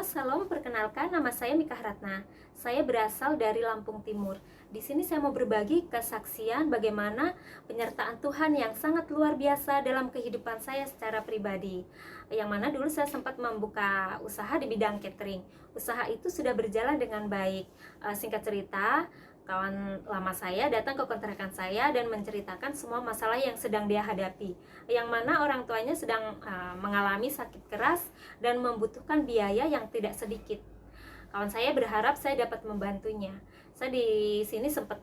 Salam. Perkenalkan, nama saya Mika Ratna. Saya berasal dari Lampung Timur. Di sini saya mau berbagi kesaksian bagaimana penyertaan Tuhan yang sangat luar biasa dalam kehidupan saya secara pribadi. Yang mana dulu saya sempat membuka usaha di bidang catering. Usaha itu sudah berjalan dengan baik. Singkat cerita, kawan lama saya datang ke kontrakan saya dan menceritakan semua masalah yang sedang dia hadapi, yang mana orang tuanya sedang mengalami sakit keras dan membutuhkan biaya yang tidak sedikit. Kawan saya berharap saya dapat membantunya. Saya di sini sempat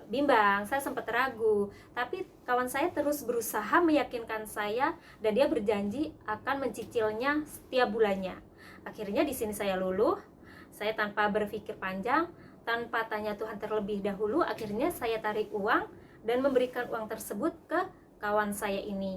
bimbang, saya sempat ragu, tapi kawan saya terus berusaha meyakinkan saya dan dia berjanji akan mencicilnya setiap bulannya. Akhirnya di sini saya luluh. Saya tanpa berpikir panjang, tanpa tanya Tuhan terlebih dahulu, akhirnya saya tarik uang dan memberikan uang tersebut ke kawan saya ini.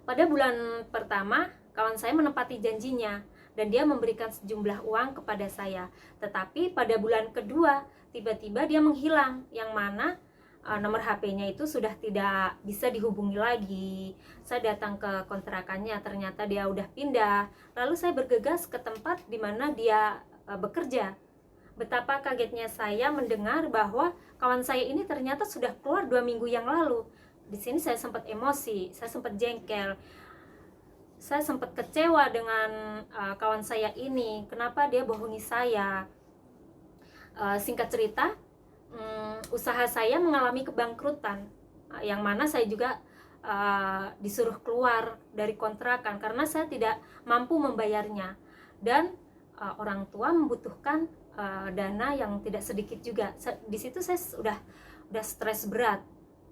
Pada bulan pertama, kawan saya menepati janjinya dan dia memberikan sejumlah uang kepada saya. Tetapi pada bulan kedua, tiba-tiba dia menghilang, yang mana nomor HP-nya itu sudah tidak bisa dihubungi lagi. Saya datang ke kontrakannya, ternyata dia udah pindah. Lalu saya bergegas ke tempat di mana dia bekerja. Betapa kagetnya saya mendengar bahwa kawan saya ini ternyata sudah keluar 2 minggu yang lalu. Di sini saya sempat emosi, saya sempat jengkel, saya sempat kecewa dengan kawan saya ini. Kenapa dia bohongi saya? Singkat cerita, usaha saya mengalami kebangkrutan, yang mana saya juga disuruh keluar dari kontrakan karena saya tidak mampu membayarnya, dan orang tua membutuhkan dana yang tidak sedikit juga. Di situ saya udah stres berat.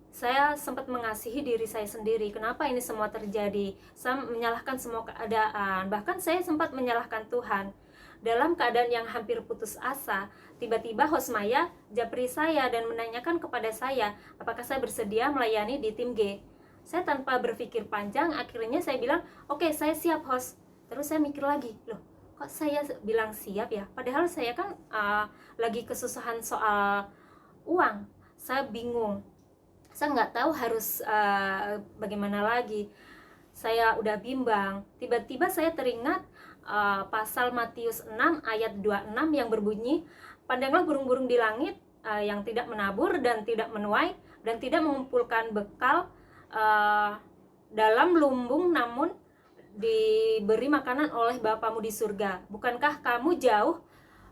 Saya sempat mengasihi diri saya sendiri. Kenapa ini semua terjadi? Saya menyalahkan semua keadaan, bahkan saya sempat menyalahkan Tuhan. Dalam keadaan yang hampir putus asa, tiba-tiba host Maya japri saya dan menanyakan kepada saya apakah saya bersedia melayani di tim G. Saya tanpa berpikir panjang, akhirnya saya bilang, oke, saya siap host. Terus saya mikir lagi, loh, kok saya bilang siap ya? Padahal saya kan lagi kesusahan soal uang. Saya bingung, saya nggak tahu harus bagaimana lagi. Saya udah bimbang. Tiba-tiba saya teringat pasal Matius 6 ayat 26 yang berbunyi, pandanglah burung-burung di langit yang tidak menabur dan tidak menuai dan tidak mengumpulkan bekal dalam lumbung, namun diberi makanan oleh Bapamu di surga. Bukankah kamu jauh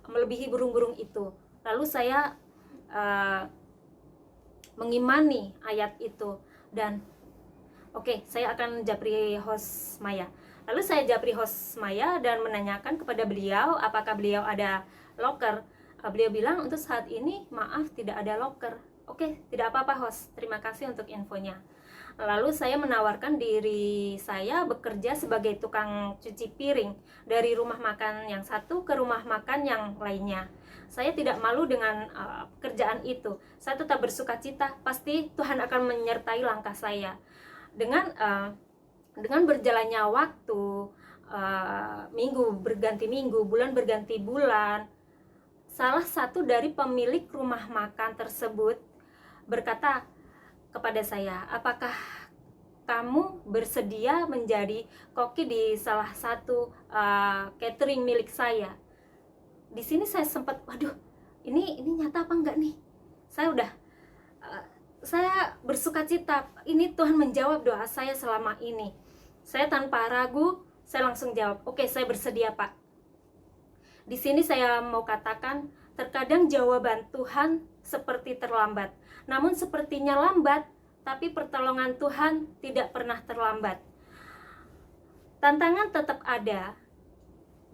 melebihi burung-burung itu? Lalu saya mengimani ayat itu dan oke, saya akan japri host Maya. Lalu saya japri host Maya dan menanyakan kepada beliau apakah beliau ada loker. Beliau bilang untuk saat ini maaf tidak ada loker. Oke, tidak apa-apa host, terima kasih untuk infonya. Lalu saya menawarkan diri saya bekerja sebagai tukang cuci piring dari rumah makan yang satu ke rumah makan yang lainnya. Saya tidak malu dengan pekerjaan itu. Saya tetap bersuka cita, pasti Tuhan akan menyertai langkah saya. Dengan berjalannya waktu, minggu berganti minggu, bulan berganti bulan, salah satu dari pemilik rumah makan tersebut berkata kepada saya, apakah kamu bersedia menjadi koki di salah satu catering milik saya? Di sini saya sempat, waduh, ini nyata apa enggak nih? Saya bersuka cita, ini Tuhan menjawab doa saya selama ini. Saya tanpa ragu, saya langsung jawab, oke, saya bersedia Pak. Di sini saya mau katakan, terkadang jawaban Tuhan seperti terlambat. Namun sepertinya lambat, tapi pertolongan Tuhan tidak pernah terlambat. Tantangan tetap ada,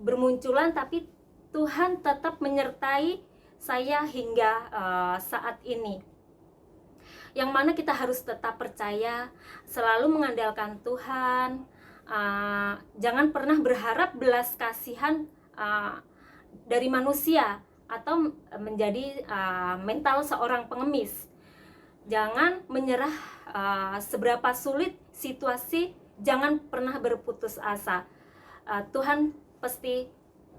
bermunculan, tapi Tuhan tetap menyertai saya hingga saat ini. Yang mana kita harus tetap percaya, selalu mengandalkan Tuhan. Jangan pernah berharap belas kasihan dari manusia atau menjadi mental seorang pengemis. Jangan menyerah seberapa sulit situasi, jangan pernah berputus asa. Tuhan pasti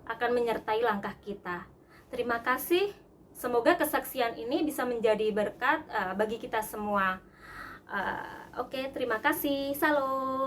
akan menyertai langkah kita. Terima kasih. Semoga kesaksian ini bisa menjadi berkat bagi kita semua. Oke, terima kasih. Salam.